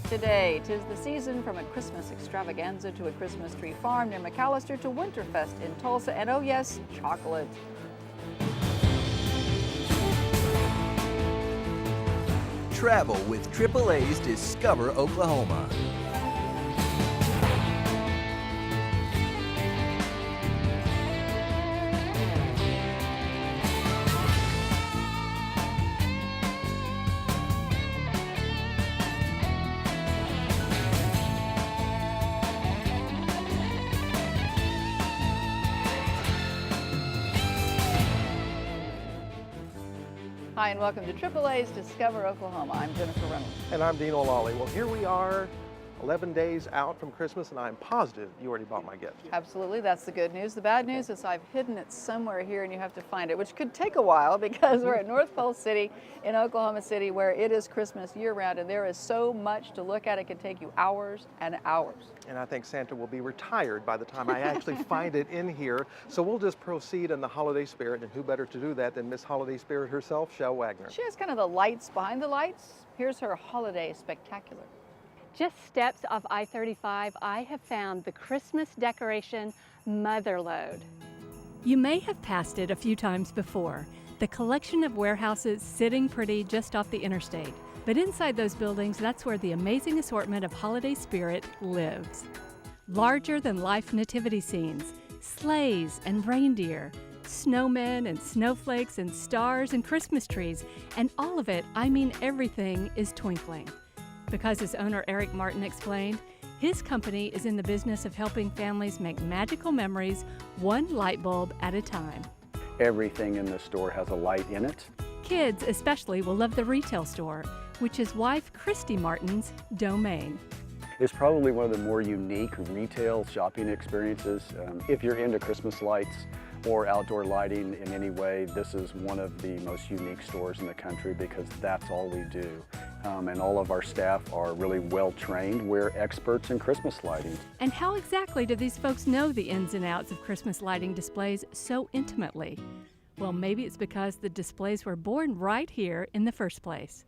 Today, 'tis the season from a Christmas extravaganza to a Christmas tree farm near McAlester to Winterfest in Tulsa, and oh yes, chocolate. Travel with AAA's Discover Oklahoma. Hi, and welcome to AAA's Discover Oklahoma. I'm Jennifer Reynolds. And I'm Dean O'Lally. Well, here we are, 11 days out from Christmas, and I'm positive you already bought my gift. Absolutely, that's the good news. The bad news is I've hidden it somewhere here and you have to find it, which could take a while because we're at North Pole City in Oklahoma City, where it is Christmas year-round, and there is so much to look at. It could take you hours and hours. And I think Santa will be retired by the time I actually find it in here. So we'll just proceed in the holiday spirit, and who better to do that than Miss Holiday Spirit herself, Shel Wagner. She has kind of the lights behind the lights. Here's her holiday spectacular. Just steps off I-35, I have found the Christmas decoration Motherlode. You may have passed it a few times before, the collection of warehouses sitting pretty just off the interstate. But inside those buildings, that's where the amazing assortment of holiday spirit lives. Larger than life nativity scenes, sleighs and reindeer, snowmen and snowflakes and stars and Christmas trees, and all of it, I mean everything, is twinkling. Because as owner Eric Martin explained, his company is in the business of helping families make magical memories one light bulb at a time. Everything in the store has a light in it. Kids especially will love the retail store, which is wife Christy Martin's domain. It's probably one of the more unique retail shopping experiences. If you're into Christmas lights or outdoor lighting in any way, this is one of the most unique stores in the country because that's all we do. And all of our staff are really well trained. We're experts in Christmas lighting. And how exactly do these folks know the ins and outs of Christmas lighting displays so intimately? Well, maybe it's because the displays were born right here in the first place.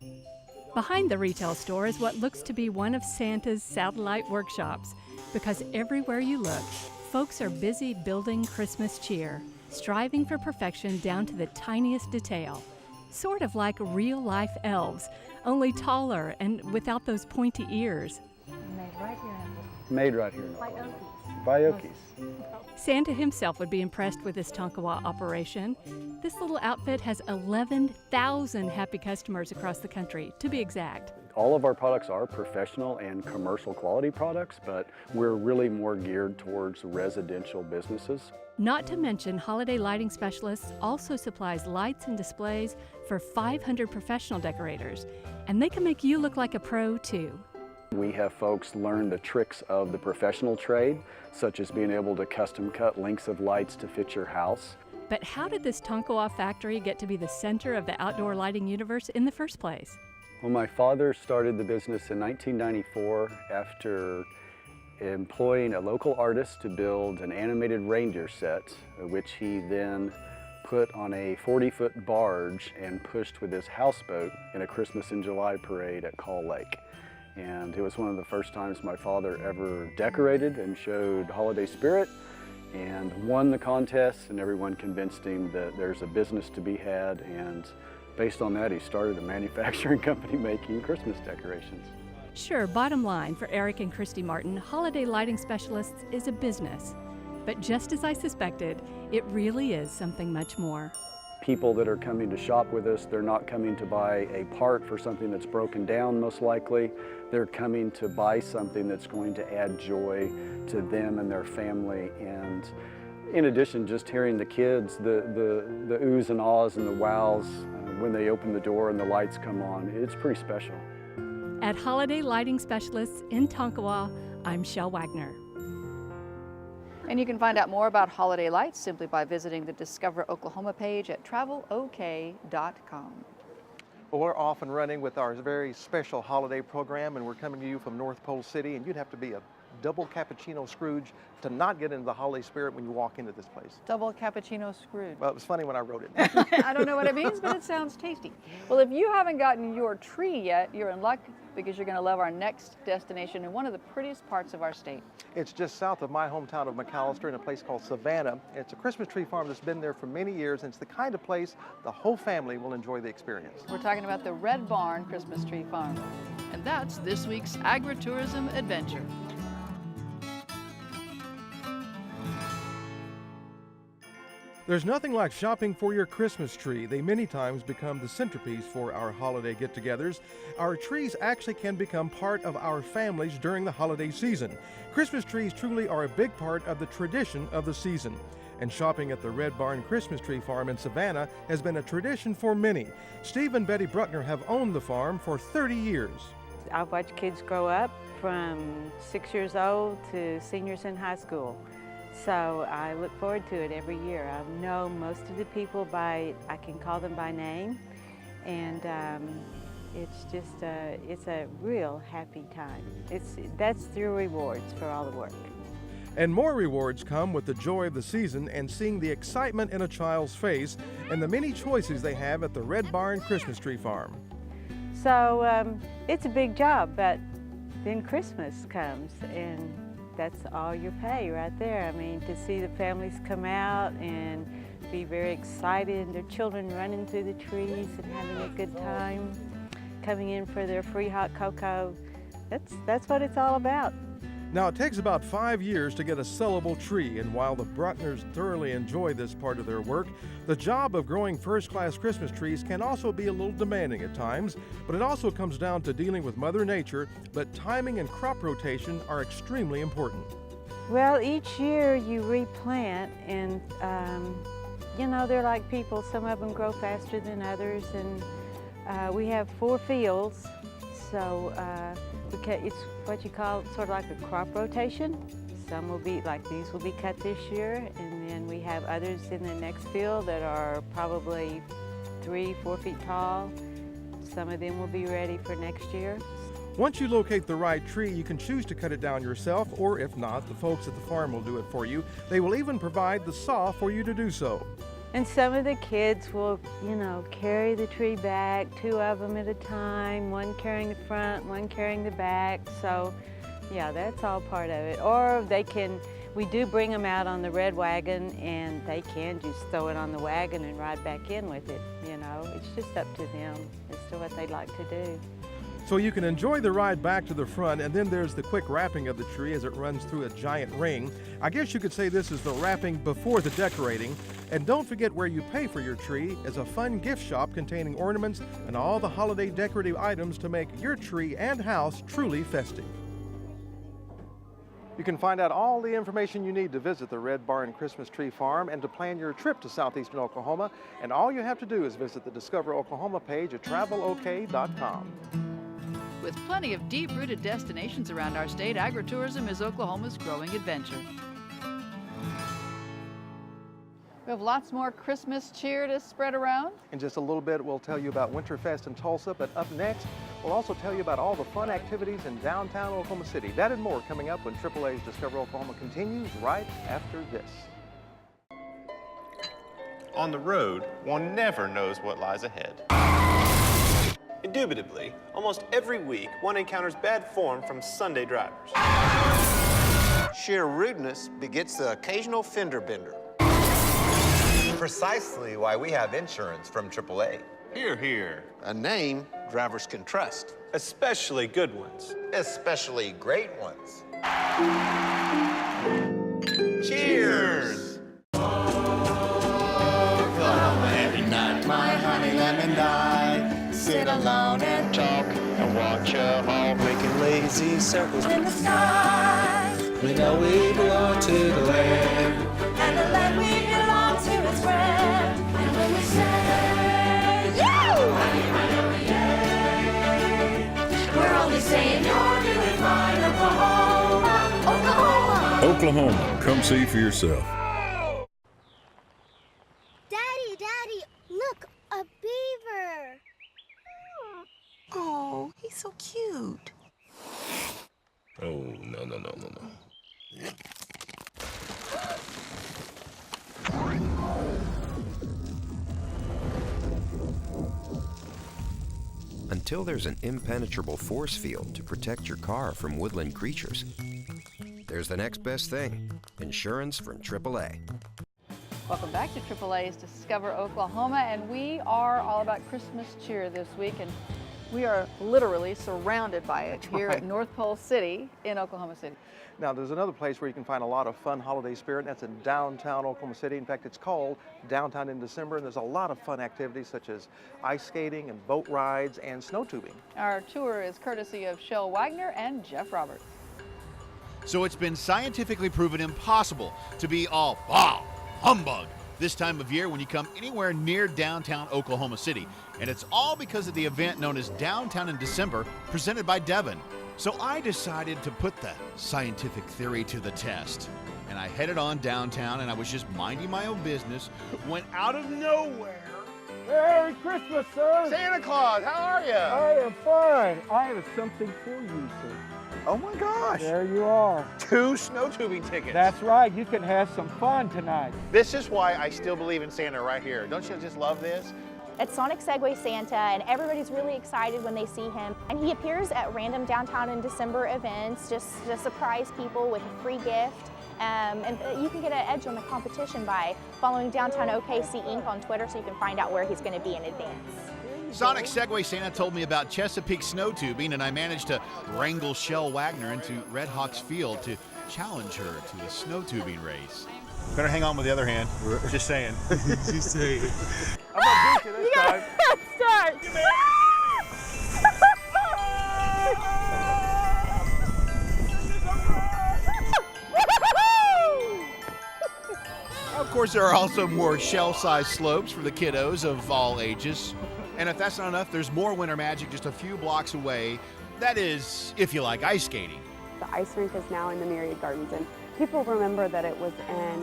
Behind the retail store is what looks to be one of Santa's satellite workshops, because everywhere you look, folks are busy building Christmas cheer, striving for perfection down to the tiniest detail. Sort of like real-life elves, only taller and without those pointy ears. Made right here in Made right here in Oklahoma. By Okies. Santa himself would be impressed with this Tonkawa operation. This little outfit has 11,000 happy customers across the country, to be exact. All of our products are professional and commercial quality products, but we're really more geared towards residential businesses. Not to mention, Holiday Lighting Specialists also supplies lights and displays for 500 professional decorators, and they can make you look like a pro too. We have folks learn the tricks of the professional trade, such as being able to custom cut lengths of lights to fit your house. But how did this Tonkawa factory get to be the center of the outdoor lighting universe in the first place? Well, my father started the business in 1994 after employing a local artist to build an animated reindeer set, which he then put on a 40-foot barge and pushed with his houseboat in a Christmas in July parade at Call Lake. And it was one of the first times my father ever decorated and showed holiday spirit and won the contest, and everyone convinced him that there's a business to be had, and based on that he started a manufacturing company making Christmas decorations. Sure, bottom line for Eric and Christy Martin, Holiday Lighting Specialists is a business. But just as I suspected, it really is something much more. People that are coming to shop with us, they're not coming to buy a part for something that's broken down most likely. They're coming to buy something that's going to add joy to them and their family. And in addition, just hearing the kids, the oohs and ahs and the wows when they open the door and the lights come on, it's pretty special. At Holiday Lighting Specialists in Tonkawa, I'm Shel Wagner. And you can find out more about holiday lights simply by visiting the Discover Oklahoma page at travelok.com. Well, we're off and running with our very special holiday program, and we're coming to you from North Pole City, and you'd have to be a double cappuccino Scrooge to not get into the holiday spirit when you walk into this place. Double cappuccino Scrooge. Well, it was funny when I wrote it. I don't know what it means, but it sounds tasty. Well, if you haven't gotten your tree yet, you're in luck because you're going to love our next destination in one of the prettiest parts of our state. It's just south of my hometown of McAlester in a place called Savannah. It's a Christmas tree farm that's been there for many years, and it's the kind of place the whole family will enjoy the experience. We're talking about the Red Barn Christmas Tree Farm. And that's this week's agritourism adventure. There's nothing like shopping for your Christmas tree. They many times become the centerpiece for our holiday get-togethers. Our trees actually can become part of our families during the holiday season. Christmas trees truly are a big part of the tradition of the season. And shopping at the Red Barn Christmas Tree Farm in Savannah has been a tradition for many. Steve and Betty Bruckner have owned the farm for 30 years. I've watched kids grow up from 6 years old to seniors in high school. So I look forward to it every year. I know most of the people I can call them by name, and it's just, it's a real happy time. That's the rewards for all the work. And more rewards come with the joy of the season and seeing the excitement in a child's face and the many choices they have at the Red Barn Christmas Tree Farm. So it's a big job, but then Christmas comes, and that's all your pay right there. I mean, to see the families come out and be very excited, and their children running through the trees and having a good time, coming in for their free hot cocoa, that's what it's all about. Now, it takes about 5 years to get a sellable tree, and while the Bruckners thoroughly enjoy this part of their work, the job of growing first-class Christmas trees can also be a little demanding at times, but it also comes down to dealing with Mother Nature, but timing and crop rotation are extremely important. Well, each year you replant, and you know, they're like people. Some of them grow faster than others, and we have 4 fields, so it's what you call sort of like a crop rotation. Some will be, like these will be cut this year, and then we have others in the next field that are probably 3-4 feet tall. Some of them will be ready for next year. Once you locate the right tree, you can choose to cut it down yourself, or if not, the folks at the farm will do it for you. They will even provide the saw for you to do so. And some of the kids will, you know, carry the tree back, 2 of them at a time, one carrying the front, one carrying the back. So, yeah, that's all part of it. Or we do bring them out on the red wagon, and they can just throw it on the wagon and ride back in with it, you know. It's just up to them as to what they'd like to do. So you can enjoy the ride back to the front, and then there's the quick wrapping of the tree as it runs through a giant ring. I guess you could say this is the wrapping before the decorating. And don't forget where you pay for your tree is a fun gift shop containing ornaments and all the holiday decorative items to make your tree and house truly festive. You can find out all the information you need to visit the Red Barn Christmas Tree Farm and to plan your trip to southeastern Oklahoma. And all you have to do is visit the Discover Oklahoma page at travelok.com. With plenty of deep-rooted destinations around our state, agritourism is Oklahoma's growing adventure. We have lots more Christmas cheer to spread around. In just a little bit, we'll tell you about Winterfest in Tulsa, but up next, we'll also tell you about all the fun activities in downtown Oklahoma City. That and more coming up when AAA's Discover Oklahoma continues right after this. On the road, one never knows what lies ahead. Indubitably, almost every week, one encounters bad form from Sunday drivers. Sheer rudeness begets the occasional fender bender. Precisely why we have insurance from AAA. Hear, hear. A name drivers can trust. Especially good ones. Especially great ones. Cheers! Every night, my honey lemon and I sit alone and talk and watch a hawk making lazy circles in the sky. We know we belong to the land, and the land we belong to is grand. And when we say, yo! We're only saying you're doing fine, Oklahoma, Oklahoma. Oklahoma, come see for yourself. Daddy, look, a beaver. Oh, he's so cute. Oh, no. until there's an impenetrable force field to protect your car from woodland creatures, there's the next best thing, insurance from AAA. Welcome back to AAA's Discover Oklahoma, and we are all about Christmas cheer this week, and we are literally surrounded by it here at North Pole City in Oklahoma City. Now, there's another place where you can find a lot of fun holiday spirit, and that's in downtown Oklahoma City. In fact, it's called Downtown in December, and there's a lot of fun activities such as ice skating and boat rides and snow tubing. Our tour is courtesy of Shel Wagner and Jeff Roberts. So it's been scientifically proven impossible to be all humbug this time of year when you come anywhere near downtown Oklahoma City. And it's all because of the event known as Downtown in December, presented by Devon. So I decided to put the scientific theory to the test. And I headed on downtown, and I was just minding my own business when out of nowhere... Merry Christmas, sir! Santa Claus, how are you? I am fine. I have something for you, sir. Oh my gosh! There you are. 2 snow tubing tickets. That's right. You can have some fun tonight. This is why I still believe in Santa right here. Don't you just love this? It's Sonic Segway Santa, and everybody's really excited when they see him. And he appears at random Downtown in December events just to surprise people with a free gift. And you can get an edge on the competition by following Downtown OKC Inc. on Twitter, so you can find out where he's going to be in advance. Sonic Segway Santa told me about Chesapeake snow tubing, and I managed to wrangle Shel Wagner into Red Hawks Field to challenge her to a snow tubing race. Better hang on with the other hand. Just saying. Just saying. I'm gonna beat you this time. Start. Of course, there are also more shell-sized slopes for the kiddos of all ages. And if that's not enough, there's more winter magic just a few blocks away. That is, if you like ice skating. The ice rink is now in the Myriad Gardens, and people remember that it was in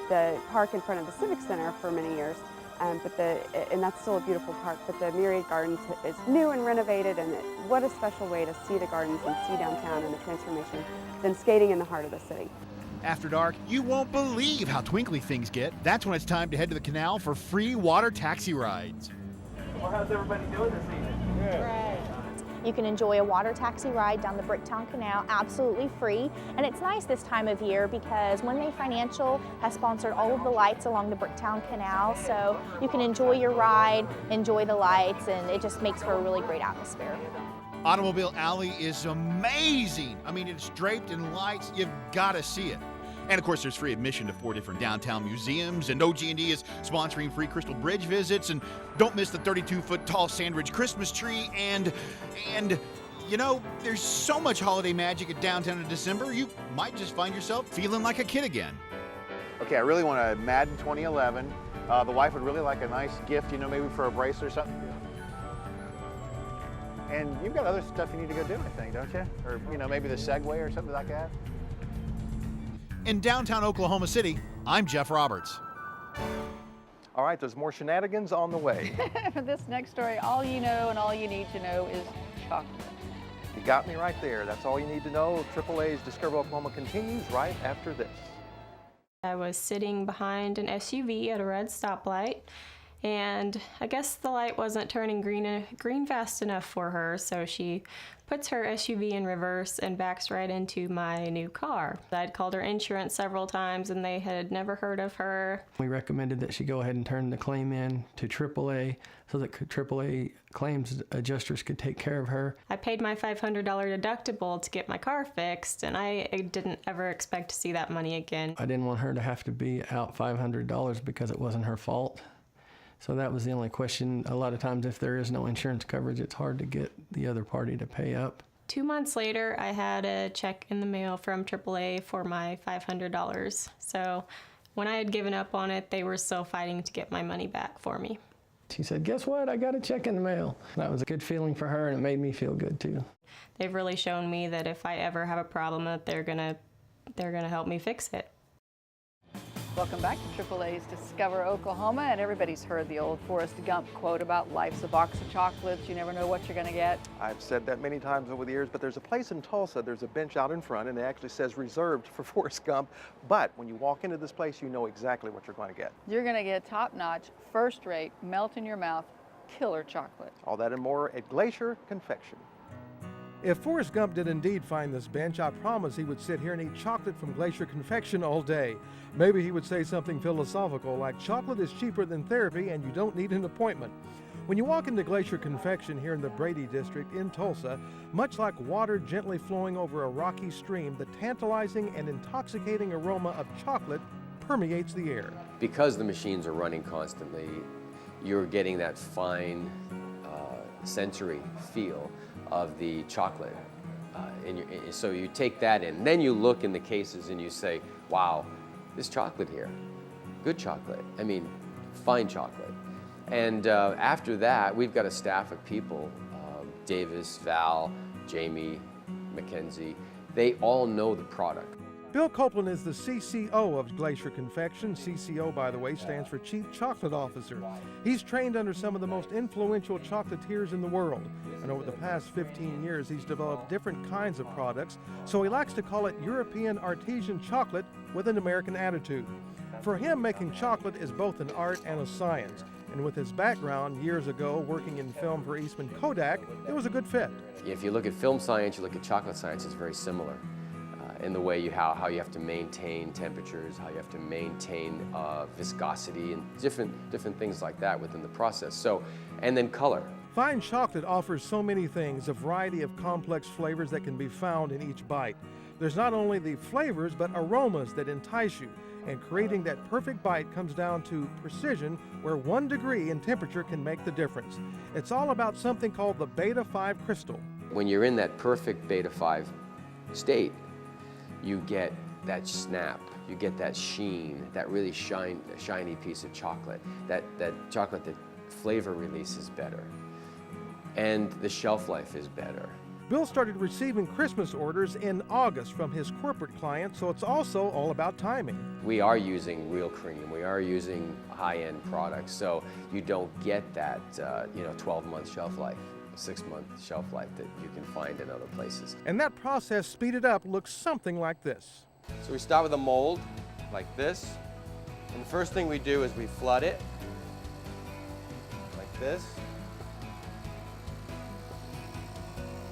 the park in front of the Civic Center for many years. And that's still a beautiful park, but the Myriad Gardens is new and renovated, and what a special way to see the gardens and see downtown and the transformation than skating in the heart of the city. After dark, you won't believe how twinkly things get. That's when it's time to head to the canal for free water taxi rides. Well, how's everybody doing this evening? Right. You can enjoy a water taxi ride down the Bricktown Canal absolutely free. And it's nice this time of year because One May Financial has sponsored all of the lights along the Bricktown Canal. So you can enjoy your ride, enjoy the lights, and it just makes for a really great atmosphere. Automobile Alley is amazing. I mean, it's draped in lights. You've got to see it. And of course, there's free admission to 4 different downtown museums, and OG&E is sponsoring free Crystal Bridge visits, and don't miss the 32-foot tall Sandridge Christmas tree, and you know, there's so much holiday magic at Downtown in December, you might just find yourself feeling like a kid again. Okay, I really want a Madden 2011. The wife would really like a nice gift, you know, maybe for a bracelet or something. And you've got other stuff you need to go do, I think, don't you? Or, you know, maybe the Segway or something like that. In downtown Oklahoma City, I'm Jeff Roberts. All right, there's more shenanigans on the way. For this next story, all you know and all you need to know is chocolate. You got me right there. That's all you need to know. AAA's Discover Oklahoma continues right after this. I was sitting behind an SUV at a red stoplight, and I guess the light wasn't turning green fast enough for her, so she puts her SUV in reverse and backs right into my new car. I'd called her insurance several times, and they had never heard of her. We recommended that she go ahead and turn the claim in to AAA so that AAA claims adjusters could take care of her. I paid my $500 deductible to get my car fixed, and I didn't ever expect to see that money again. I didn't want her to have to be out $500 because it wasn't her fault. So that was the only question. A lot of times if there is no insurance coverage, it's hard to get the other party to pay up. 2 months later, I had a check in the mail from AAA for my $500. So when I had given up on it, they were still fighting to get my money back for me. She said, "Guess what? I got a check in the mail." That was a good feeling for her, and it made me feel good too. They've really shown me that if I ever have a problem, that they're gonna help me fix it. Welcome back to AAA's Discover Oklahoma, and everybody's heard the old Forrest Gump quote about life's a box of chocolates, you never know what you're going to get. I've said that many times over the years, but there's a place in Tulsa, there's a bench out in front, and it actually says reserved for Forrest Gump, but when you walk into this place, you know exactly what you're going to get. You're going to get top-notch, first-rate, melt-in-your-mouth killer chocolate. All that and more at Glacier Confection. If Forrest Gump did indeed find this bench, I promise he would sit here and eat chocolate from Glacier Confection all day. Maybe he would say something philosophical like chocolate is cheaper than therapy and you don't need an appointment. When you walk into Glacier Confection here in the Brady District in Tulsa, much like water gently flowing over a rocky stream, the tantalizing and intoxicating aroma of chocolate permeates the air. Because the machines are running constantly, you're getting that fine sensory feel of the chocolate. So you take that in. Then you look in the cases and you say, wow, this chocolate here, good chocolate. I mean, fine chocolate. And after that, we've got a staff of people, Davis, Val, Jamie, Mackenzie. They all know the product. Bill Copeland is the CCO of Glacier Confection. CCO, by the way, stands for Chief Chocolate Officer. He's trained under some of the most influential chocolatiers in the world. And over the past 15 years, he's developed different kinds of products, so he likes to call it European artisan chocolate with an American attitude. For him, making chocolate is both an art and a science. And with his background years ago working in film for Eastman Kodak, it was a good fit. If you look at film science, you look at chocolate science, it's very similar in the way how you have to maintain temperatures, how you have to maintain viscosity, and different things like that within the process. So, and then color. Fine chocolate offers so many things, a variety of complex flavors that can be found in each bite. There's not only the flavors, but aromas that entice you. And creating that perfect bite comes down to precision, where 1 degree in temperature can make the difference. It's all about something called the beta 5 crystal. When you're in that perfect beta 5 state, you get that snap, you get that sheen, that really shiny piece of chocolate. That chocolate, the flavor release is better, and the shelf life is better. Bill started receiving Christmas orders in August from his corporate clients, so it's also all about timing. We are using real cream, we are using high-end products, so you don't get that 12-month shelf life, 6-month shelf life that you can find in other places. And that process speeded up looks something like this. So we start with a mold like this, and the first thing we do is we flood it like this.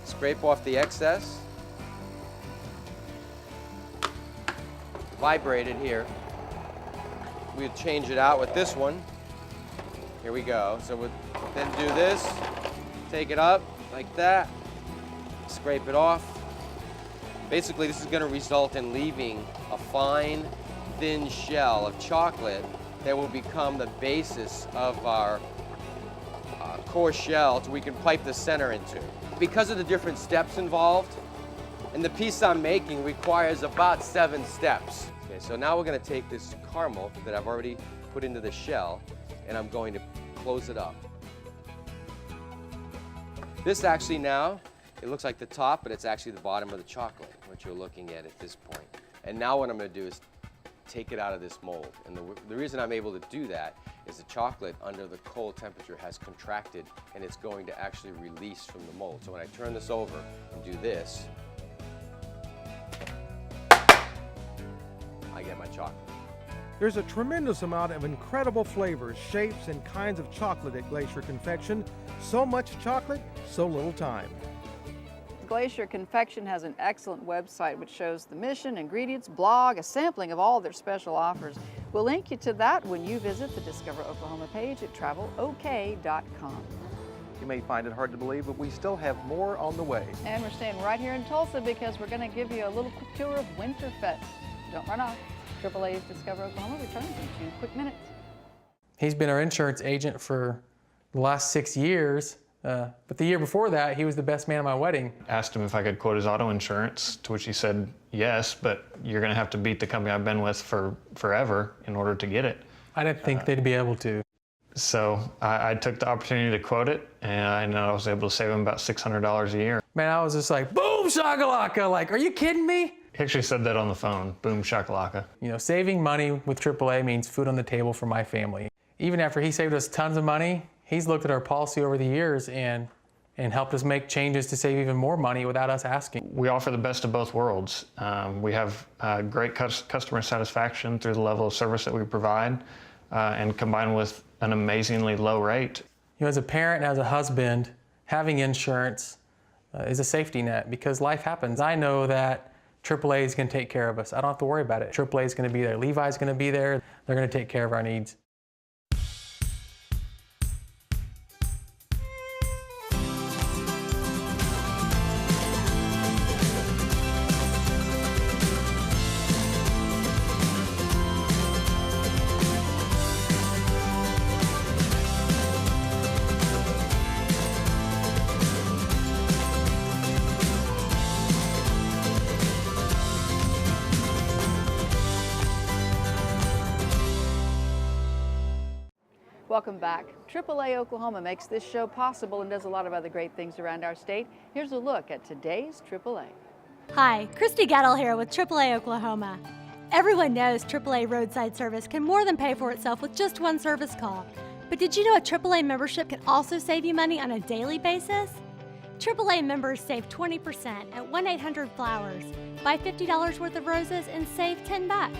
Scrape off the excess. Vibrate it here. We'll change it out with this one. Here we go. So we'll then do this. Take it up like that. Scrape it off. Basically, this is going to result in leaving a fine, thin shell of chocolate that will become the basis of our core shell, so we can pipe the center into. Because of the different steps involved, and the piece I'm making requires about 7 steps. Okay, so now we're going to take this caramel that I've already put into the shell, and I'm going to close it up. This actually now, it looks like the top, but it's actually the bottom of the chocolate, what you're looking at this point. And now what I'm going to do is take it out of this mold. And the reason I'm able to do that is the chocolate under the cold temperature has contracted, and it's going to actually release from the mold. So when I turn this over and do this, I get my chocolate. There's a tremendous amount of incredible flavors, shapes, and kinds of chocolate at Glacier Confection. So much chocolate, so little time. Glacier Confection has an excellent website which shows the mission, ingredients, blog, a sampling of all their special offers. We'll link you to that when you visit the Discover Oklahoma page at travelok.com. You may find it hard to believe, but we still have more on the way. And we're staying right here in Tulsa because we're going to give you a little quick tour of Winterfest. Don't run off. AAA's Discover Oklahoma returns in 2 quick minutes. He's been our insurance agent for the last 6 years. But the year before that, he was the best man at my wedding. Asked him if I could quote his auto insurance, to which he said, yes, but you're going to have to beat the company I've been with for forever in order to get it. I didn't think they'd be able to. So I took the opportunity to quote it, and I know I was able to save him about $600 a year. Man, I was just like, boom shakalaka, like, are you kidding me? He actually said that on the phone, boom shakalaka. You know, saving money with AAA means food on the table for my family. Even after he saved us tons of money, he's looked at our policy over the years and helped us make changes to save even more money without us asking. We offer the best of both worlds. We have great customer satisfaction through the level of service that we provide, and combined with an amazingly low rate. You know, as a parent and as a husband, having insurance is a safety net because life happens. I know that AAA is going to take care of us. I don't have to worry about it. AAA is going to be there. Levi's going to be there. They're going to take care of our needs. Welcome back. AAA Oklahoma makes this show possible and does a lot of other great things around our state. Here's a look at today's AAA. Hi, Christy Gettle here with AAA Oklahoma. Everyone knows AAA roadside service can more than pay for itself with just one service call. But did you know a AAA membership can also save you money on a daily basis? AAA members save 20% at 1-800-FLOWERS. Buy $50 worth of roses and save $10.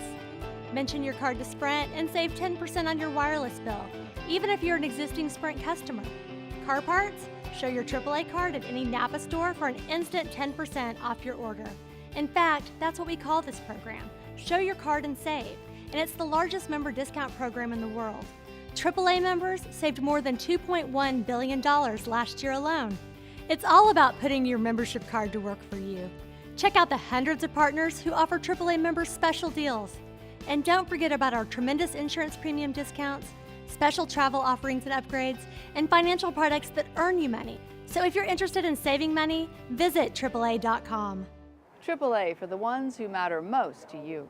Mention your card to Sprint and save 10% on your wireless bill, even if you're an existing Sprint customer. Car parts? Show your AAA card at any Napa store for an instant 10% off your order. In fact, that's what we call this program. Show your card and save. And it's the largest member discount program in the world. AAA members saved more than $2.1 billion last year alone. It's all about putting your membership card to work for you. Check out the hundreds of partners who offer AAA members special deals. And don't forget about our tremendous insurance premium discounts, special travel offerings and upgrades, and financial products that earn you money. So if you're interested in saving money, visit AAA.com. AAA for the ones who matter most to you.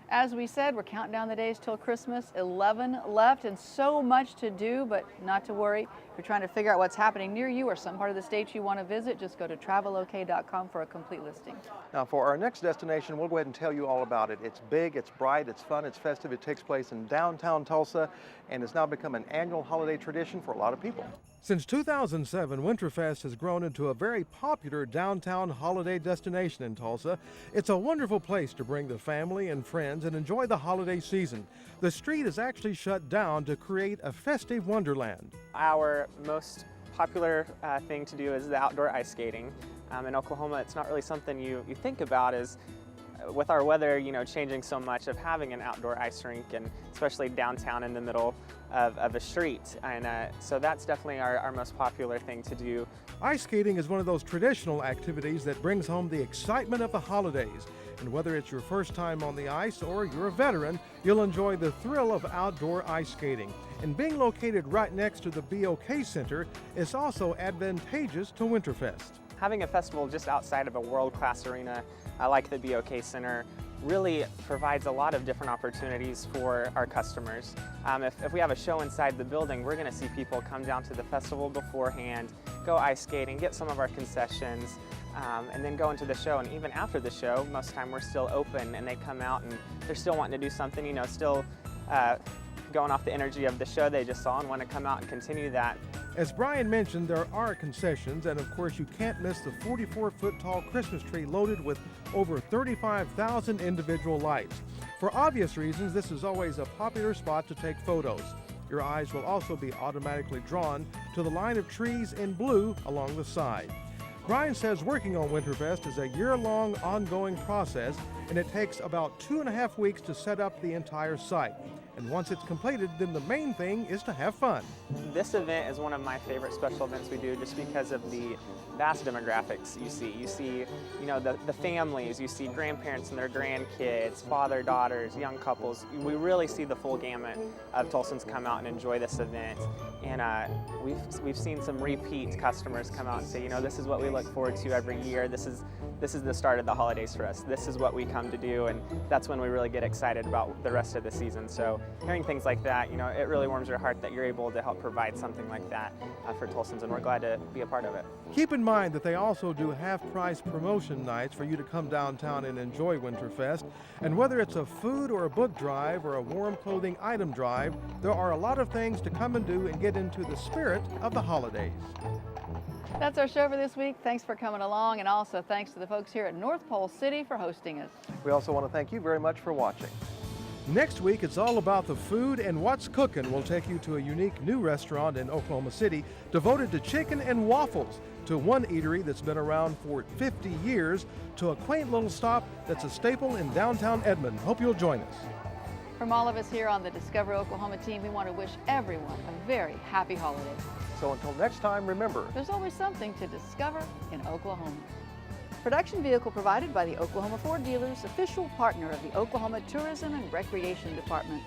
As we said, we're counting down the days till Christmas, 11 left, and so much to do, but not to worry. If you're trying to figure out what's happening near you or some part of the state you want to visit, just go to travelok.com for a complete listing. Now for our next destination, we'll go ahead and tell you all about it. It's big, it's bright, it's fun, it's festive. It takes place in downtown Tulsa, and it's now become an annual holiday tradition for a lot of people. Since 2007, Winterfest has grown into a very popular downtown holiday destination in Tulsa. It's a wonderful place to bring the family and friends and enjoy the holiday season. The street is actually shut down to create a festive wonderland. Our most popular thing to do is the outdoor ice skating. In Oklahoma, it's not really something you think about as with our weather, changing so much, of having an outdoor ice rink, and especially downtown in the middle of a street. And so that's definitely our most popular thing to do. Ice skating is one of those traditional activities that brings home the excitement of the holidays. And whether it's your first time on the ice or you're a veteran, you'll enjoy the thrill of outdoor ice skating. And being located right next to the BOK Center is also advantageous to Winterfest. Having a festival just outside of a world-class arena like the BOK Center really provides a lot of different opportunities for our customers. If we have a show inside the building, we're going to see people come down to the festival beforehand, go ice skating, get some of our concessions, and then go into the show. And even after the show, most of the time we're still open, and they come out and they're still wanting to do something, still going off the energy of the show they just saw and want to come out and continue that. As Brian mentioned, there are concessions, and of course you can't miss the 44-foot tall Christmas tree loaded with over 35,000 individual lights. For obvious reasons, this is always a popular spot to take photos. Your eyes will also be automatically drawn to the line of trees in blue along the side. Brian says working on Winterfest is a year-long ongoing process, and it takes about 2.5 weeks to set up the entire site. And once it's completed, then the main thing is to have fun. This event is one of my favorite special events we do just because of the vast demographics you see. You see, the families, you see grandparents and their grandkids, father, daughters, young couples. We really see the full gamut of Tulsans come out and enjoy this event. And we've seen some repeat customers come out and say, this is what we look forward to every year. This is the start of the holidays for us. This is what we come to do, and that's when we really get excited about the rest of the season. So hearing things like that, it really warms your heart that you're able to help provide something like that for Tulsans, and we're glad to be a part of it. Keep in mind that they also do half-price promotion nights for you to come downtown and enjoy Winterfest. And whether it's a food or a book drive or a warm clothing item drive, there are a lot of things to come and do and get into the spirit of the holidays. That's our show for this week. Thanks for coming along, and also thanks to the folks here at North Pole City for hosting us. We also want to thank you very much for watching. Next week, it's all about the food and what's cooking. We'll take you to a unique new restaurant in Oklahoma City devoted to chicken and waffles, to one eatery that's been around for 50 years, to a quaint little stop that's a staple in downtown Edmond. Hope you'll join us. From all of us here on the Discover Oklahoma team, we want to wish everyone a very happy holiday. So until next time, remember, there's always something to discover in Oklahoma. Production vehicle provided by the Oklahoma Ford Dealers, official partner of the Oklahoma Tourism and Recreation Department.